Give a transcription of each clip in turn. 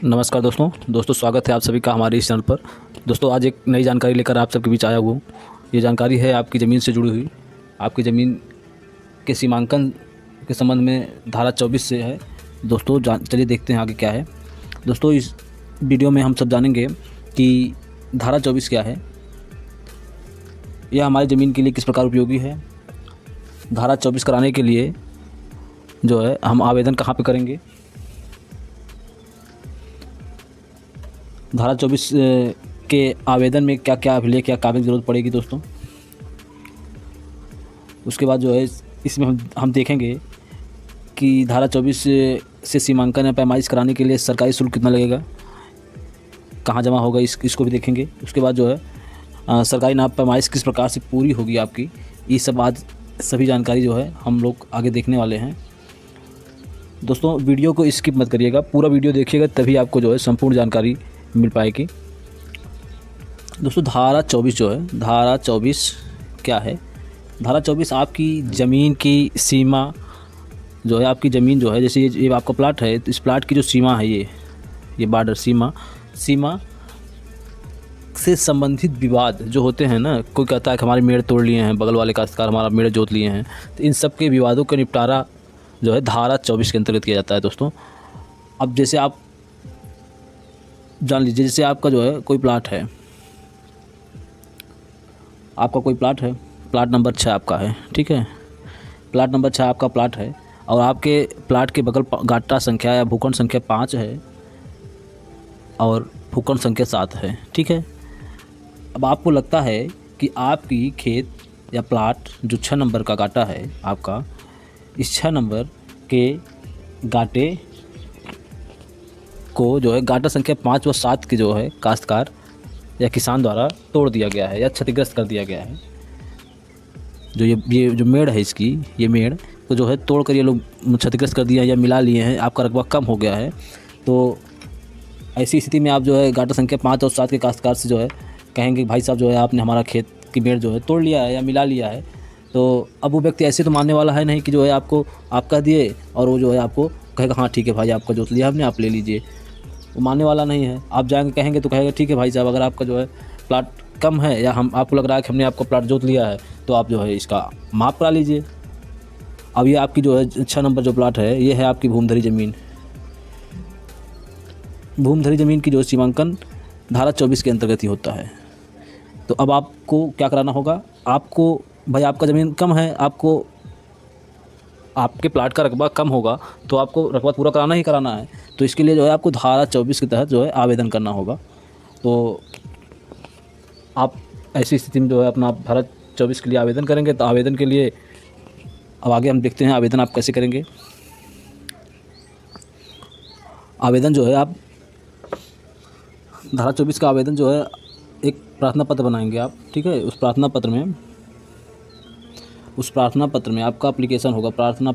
नमस्कार दोस्तों स्वागत है आप सभी का हमारे इस चैनल पर। दोस्तों आज एक नई जानकारी लेकर आप सबके बीच आया हुआ हूँ। ये जानकारी है आपकी ज़मीन से जुड़ी हुई। आपकी ज़मीन के सीमांकन के संबंध में धारा 24 से है। दोस्तों चलिए देखते हैं आगे क्या है। दोस्तों इस वीडियो में हम सब जानेंगे कि धारा 24 क्या है, यह हमारी ज़मीन के लिए किस प्रकार उपयोगी है। धारा 24 कराने के लिए जो है हम आवेदन कहाँ पर करेंगे, धारा 24 के आवेदन में क्या क्या अभिलेख या कागज़ ज़रूरत पड़ेगी दोस्तों। उसके बाद जो है इसमें हम देखेंगे कि धारा 24 से सीमांकन या पैमाइश कराने के लिए सरकारी शुल्क कितना लगेगा, कहाँ जमा होगा, इसको भी देखेंगे। उसके बाद जो है सरकारी नाप पैमाइश किस प्रकार से पूरी होगी आपकी, ये सब आज सभी जानकारी जो है हम लोग आगे देखने वाले हैं। दोस्तों वीडियो को स्किप मत करिएगा, पूरा वीडियो देखिएगा तभी आपको जो है संपूर्ण जानकारी मिल पाएगी। दोस्तों धारा 24 जो है, धारा 24 क्या है। धारा 24 आपकी ज़मीन की सीमा जो है, आपकी ज़मीन जो है, जैसे ये आपका प्लाट है तो इस प्लाट की जो सीमा है, ये बॉर्डर सीमा से संबंधित विवाद जो होते हैं ना, कोई कहता है कि हमारे मेड़ तोड़ लिए हैं, बगल वाले काश्तकार हमारा मेड़ जोत लिए हैं, तो इन सब के विवादों का निपटारा जो है धारा 24 के अंतर्गत किया जाता है दोस्तों। अब जैसे आप जान लीजिए, जैसे आपका जो है कोई प्लाट है, आपका कोई प्लाट है, प्लाट नंबर 6 आपका है, ठीक है, प्लाट नंबर 6 आपका प्लाट है और आपके प्लाट के बगल गाटा संख्या या भूखंड संख्या 5 है और भूखंड संख्या 7 है, ठीक है। अब आपको लगता है कि आपकी खेत या प्लाट जो 6 नंबर का गाटा है आपका, इस 6 नंबर के गाटे को जो है गाटा संख्या 5 व 7 की जो है काश्तकार या किसान द्वारा तोड़ दिया गया है या क्षतिग्रस्त कर दिया गया है। जो ये जो मेड़ है इसकी, ये मेड़ को जो है तोड़ कर ये लोग क्षतिग्रस्त कर दिया या मिला लिए हैं, आपका रकबा कम हो गया है। तो ऐसी स्थिति में आप जो है गाटा संख्या 5 और 7 के काश्तकार से जो है कहेंगे भाई साहब जो है आपने हमारा खेत की मेड़ जो है तोड़ लिया है या मिला लिया है। तो अब वो व्यक्ति ऐसे तो मानने वाला है नहीं कि जो है आपको आप कह दिए और वो जो है आपको कहेगा हाँ ठीक है भाई आपका जोत लिया हमने, आप ले लीजिए। वो मानने वाला नहीं है। आप जाएंगे कहेंगे तो कहेगा ठीक है भाई साहब, अगर आपका जो है प्लाट कम है या हम आपको लग रहा है कि हमने आपका प्लाट जोत लिया है तो आप जो है इसका माप करा लीजिए। अब ये आपकी जो है 6 नंबर जो प्लाट है, ये है आपकी भूमधरी ज़मीन। भूमधरी ज़मीन की जो सीमांकन धारा 24 के अंतर्गत ही होता है। तो अब आपको क्या कराना होगा, आपको भाई आपका ज़मीन कम है, आपको आपके प्लाट का रकबा कम होगा तो आपको रकबा पूरा कराना ही कराना है। तो इसके लिए जो है आपको धारा 24 के तहत जो है आवेदन करना होगा। तो आप ऐसी स्थिति में जो है अपना धारा 24 के लिए आवेदन करेंगे। तो आवेदन के लिए अब आगे हम देखते हैं आवेदन आप कैसे करेंगे। आवेदन जो है आप धारा 24 का आवेदन जो है एक प्रार्थना पत्र बनाएंगे आप, ठीक है। उस प्रार्थना पत्र में आपका एप्लीकेशन होगा। प्रार्थना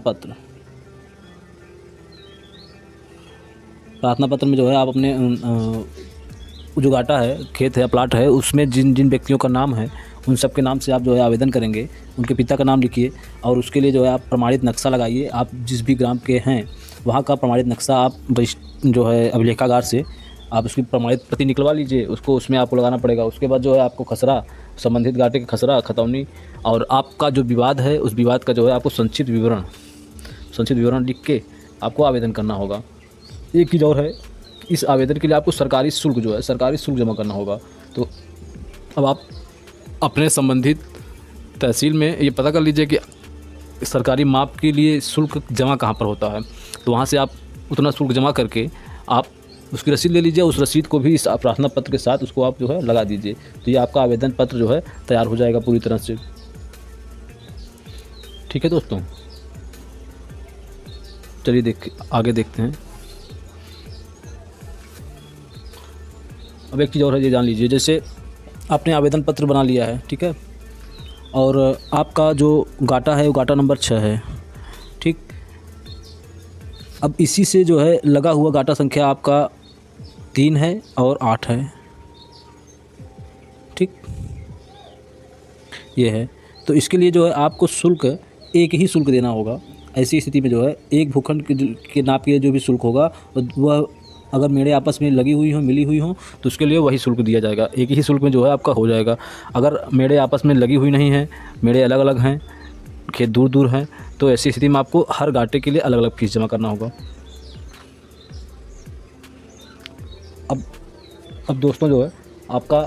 पत्र में जो है आप अपने जो गाटा है, खेत है या प्लाट है, उसमें जिन जिन व्यक्तियों का नाम है उन सब के नाम से आप जो है आवेदन करेंगे। उनके पिता का नाम लिखिए और उसके लिए जो है आप प्रमाणित नक्शा लगाइए। आप जिस भी ग्राम के हैं वहाँ का प्रमाणित नक्शा आप जो है अभिलेखागार से आप उसकी प्रमाणित प्रति निकलवा लीजिए, उसको उसमें आपको लगाना पड़ेगा। उसके बाद जो है आपको खसरा, संबंधित गाटे का खसरा, खतौनी और आपका जो विवाद है उस विवाद का जो है आपको संक्षिप्त विवरण लिख के आपको आवेदन करना होगा। एक चीज़ और है, इस आवेदन के लिए आपको सरकारी शुल्क जमा करना होगा। तो अब आप अपने संबंधित तहसील में ये पता कर लीजिए कि सरकारी माप के लिए शुल्क जमा कहाँ पर होता है। तो वहाँ से आप उतना शुल्क जमा करके आप उसकी रसीद ले लीजिए। उस रसीद को भी इस प्रार्थना पत्र के साथ उसको आप जो है लगा दीजिए। तो ये आपका आवेदन पत्र जो है तैयार हो जाएगा पूरी तरह से, ठीक है दोस्तों। चलिए आगे देखते हैं। अब एक चीज़ और है, ये जान लीजिए, जैसे आपने आवेदन पत्र बना लिया है, ठीक है, और आपका जो गाटा है वो गाटा नंबर 6 है, ठीक। अब इसी से जो है लगा हुआ गाटा संख्या आपका 3 है और 8 है, ठीक, ये है। तो इसके लिए जो है आपको शुल्क एक ही शुल्क देना होगा। ऐसी स्थिति में जो है एक भूखंड के नाप के जो भी शुल्क होगा वह अगर मेरे आपस में लगी हुई हो, मिली हुई हो, तो उसके लिए वही शुल्क दिया जाएगा, एक ही शुल्क में जो है आपका हो जाएगा। अगर मेरे आपस में लगी हुई नहीं है, मेरे अलग अलग हैं, खेत दूर दूर हैं, तो ऐसी स्थिति में आपको हर गाटे के लिए अलग अलग फीस जमा करना होगा। अब दोस्तों जो है आपका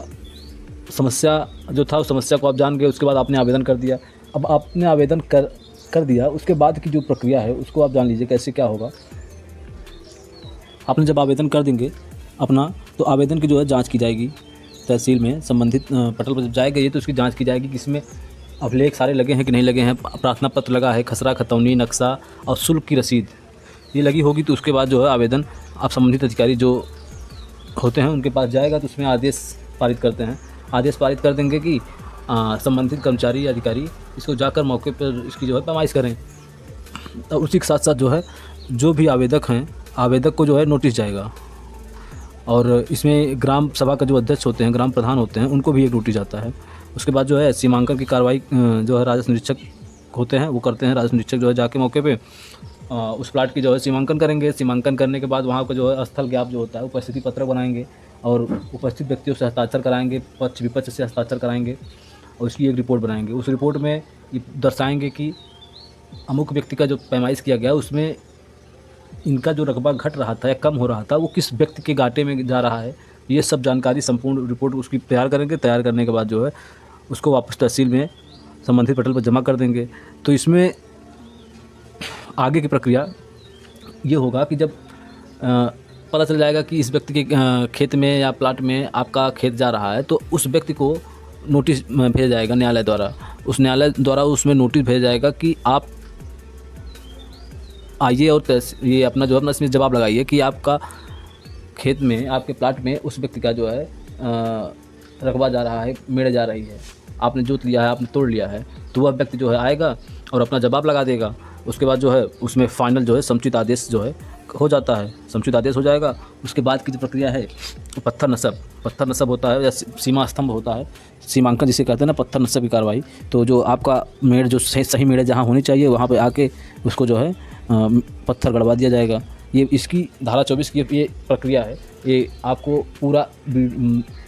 समस्या जो था, उस समस्या को आप जान गए, उसके बाद आपने आवेदन कर दिया। अब आपने आवेदन कर दिया, उसके बाद की जो प्रक्रिया है उसको आप जान लीजिए कैसे क्या होगा। आपने जब आवेदन कर देंगे अपना, तो आवेदन की जो है जांच की जाएगी तहसील में, संबंधित पटल पर जब जाएगा ये, तो उसकी जांच की जाएगी कि इसमें अभिलेख सारे लगे हैं कि नहीं लगे हैं, प्रार्थना पत्र लगा है, खसरा खतौनी नक्शा और शुल्क की रसीद ये लगी होगी। तो उसके बाद जो है आवेदन आप संबंधित अधिकारी जो होते हैं उनके पास जाएगा, तो उसमें आदेश पारित करते हैं। आदेश पारित कर देंगे कि संबंधित कर्मचारी या अधिकारी इसको जाकर मौके पर इसकी जो है पैमाइश करें। और उसी के साथ साथ जो है जो भी आवेदक हैं, आवेदक को जो है नोटिस जाएगा, और इसमें ग्राम सभा का जो अध्यक्ष होते हैं, ग्राम प्रधान होते हैं, उनको भी एक नोटिस जाता है। उसके बाद जो है सीमांकन की कार्रवाई जो है राजस्व निरीक्षक होते हैं वो करते हैं। राजस्व निरीक्षक जो है जाके मौके पे उस प्लाट की जो है सीमांकन करेंगे। सीमांकन करने के बाद वहाँ का जो है स्थल ज्ञाप जो होता है उपस्थिति पत्र बनाएंगे और उपस्थित व्यक्तियों से हस्ताक्षर कराएंगे, पक्ष विपक्ष से हस्ताक्षर कराएंगे और उसकी एक रिपोर्ट बनाएंगे। उस रिपोर्ट में ये दर्शाएंगे कि अमुक व्यक्ति का जो पैमाइश किया गया उसमें इनका जो रकबा घट रहा था या कम हो रहा था वो किस व्यक्ति के घाटे में जा रहा है। ये सब जानकारी संपूर्ण रिपोर्ट उसकी तैयार करेंगे। तैयार करने के बाद जो है उसको वापस तहसील में संबंधित पटल पर जमा कर देंगे। तो इसमें आगे की प्रक्रिया ये होगा कि जब पता चल जाएगा कि इस व्यक्ति के खेत में या प्लाट में आपका खेत जा रहा है, तो उस व्यक्ति को नोटिस भेजा जाएगा न्यायालय द्वारा। उस न्यायालय द्वारा उसमें नोटिस भेजा जाएगा कि आप आइए और ये अपना जो अपना इसमें जवाब लगाइए कि आपका खेत में, आपके प्लाट में उस व्यक्ति का जो है रकबा जा रहा है, मेड़ जा रही है, आपने जोत लिया है, आपने तोड़ लिया है। तो वह व्यक्ति जो है आएगा और अपना जवाब लगा देगा। उसके बाद जो है उसमें फाइनल जो है समुचित आदेश जो है हो जाता है, समुचित आदेश हो जाएगा। उसके बाद की जो प्रक्रिया है पत्थर नसब होता है या सीमा स्तंभ होता है, सीमांकन जिसे कहते हैं ना, पत्थर नसब की कार्रवाई। तो जो आपका मेड़ जो सही मेड़ जहाँ होनी चाहिए वहाँ पे आके उसको जो है पत्थर गड़वा दिया जाएगा। ये इसकी धारा 24 की ये प्रक्रिया है। ये आपको पूरा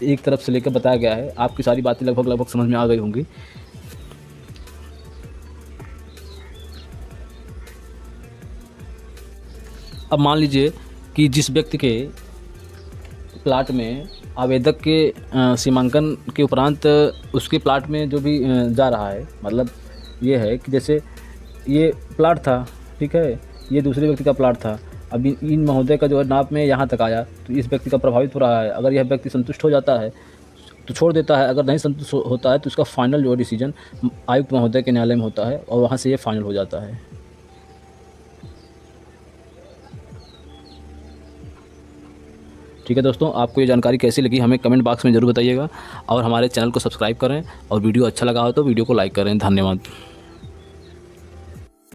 एक तरफ से लेकर बताया गया है। आपकी सारी बातें लगभग समझ में आ गई होंगी। अब मान लीजिए कि जिस व्यक्ति के प्लाट में आवेदक के सीमांकन के उपरांत उसके प्लाट में जो भी जा रहा है, मतलब ये है कि जैसे ये प्लाट था, ठीक है, ये दूसरे व्यक्ति का प्लाट था। अब इन महोदय का जो है नाप में यहाँ तक आया, तो इस व्यक्ति का प्रभावित हो रहा है। अगर यह व्यक्ति संतुष्ट हो जाता है तो छोड़ देता है, अगर नहीं संतुष्ट होता है तो इसका फाइनल जो डिसीजन आयुक्त महोदय के न्यायालय में होता है और वहाँ से ये फाइनल हो जाता है। ठीक है दोस्तों, आपको ये जानकारी कैसी लगी हमें कमेंट बॉक्स में ज़रूर बताइएगा और हमारे चैनल को सब्सक्राइब करें और वीडियो अच्छा लगा हो तो वीडियो को लाइक करें। धन्यवाद।